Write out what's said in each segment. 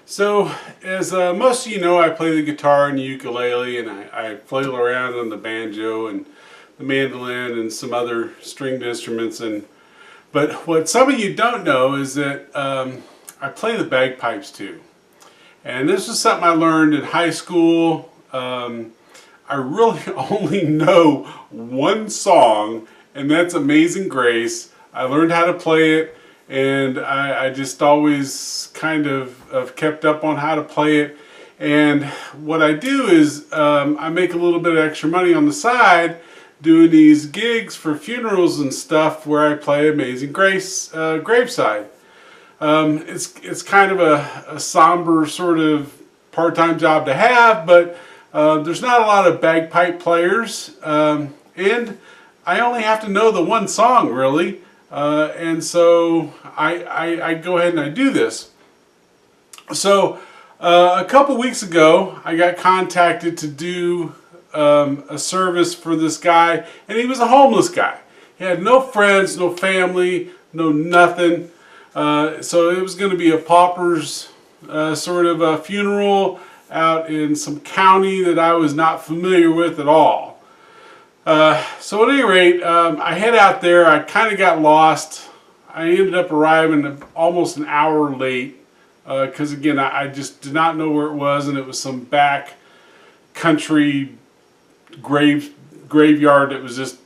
So, as most of you know, I play the guitar and the ukulele, and I flail around on the banjo and the mandolin and some other stringed instruments. But what some of you don't know is that I play the bagpipes too. And this was something I learned in high school. I really only know one song, and that's Amazing Grace. I learned how to play it, and I just always kind of have kept up on how to play it. And what I do is I make a little bit of extra money on the side doing these gigs for funerals and stuff where I play Amazing Grace Graveside. It's kind of a somber sort of part-time job to have, but there's not a lot of bagpipe players, and I only have to know the one song really, and so I go ahead and I do this. So a couple weeks ago I got contacted to do a service for this guy, and he was a homeless guy. He had no friends, no family, no nothing. So it was going to be a pauper's sort of a funeral out in some county that I was not familiar with at all. So at any rate, I head out there. I kind of got lost. I ended up arriving almost an hour late because again I just did not know where it was, and it was some back country graveyard that was just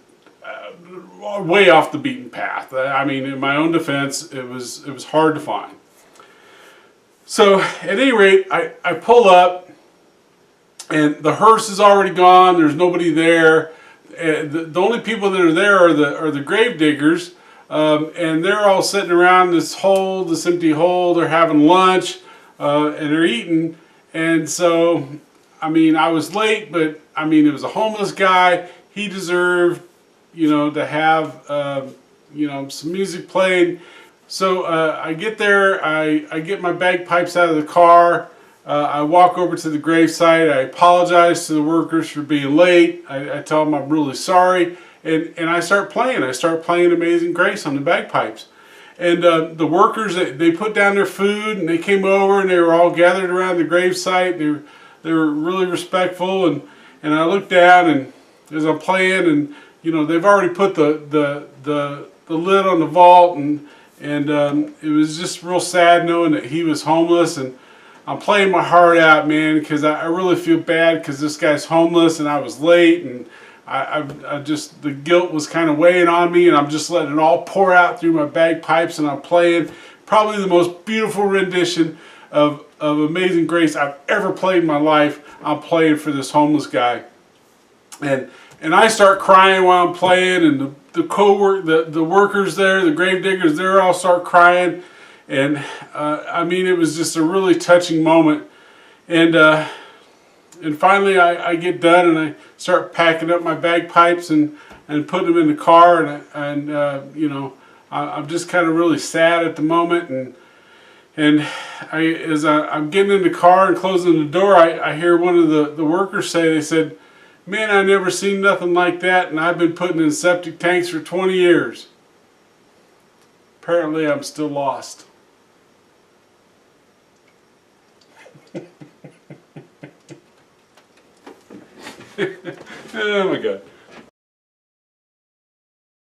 way off the beaten path. I mean, in my own defense, it was hard to find. So at any rate, I pull up, and the hearse is already gone. There's nobody there. The only people that are there are the grave diggers, and they're all sitting around this empty hole. They're having lunch, and they're eating. And so, I mean, I was late, but I mean, it was a homeless guy. He deserved, to have, some music played. So I get there, I get my bagpipes out of the car, I walk over to the gravesite, I apologize to the workers for being late, I tell them I'm really sorry, and I start playing. I start playing Amazing Grace on the bagpipes. And the workers, they put down their food, and they came over, and they were all gathered around the gravesite. They were really respectful, and I looked down, and as I'm playing, and they've already put the lid on the vault, and it was just real sad knowing that he was homeless. And I'm playing my heart out, man, because I really feel bad because this guy's homeless and I was late, and I just, the guilt was kind of weighing on me, and I'm just letting it all pour out through my bagpipes, and I'm playing probably the most beautiful rendition of Amazing Grace I've ever played in my life. I'm playing for this homeless guy, and I start crying while I'm playing, and the workers there, the grave diggers, they all start crying, and I mean, it was just a really touching moment. And finally I get done, and I start packing up my bagpipes and putting them in the car, and I'm just kind of really sad at the moment, and as I'm getting in the car and closing the door, I hear one of the workers say, they said, "Man, I never seen nothing like that, and I've been putting in septic tanks for 20 years. Apparently, I'm still lost." Oh my God.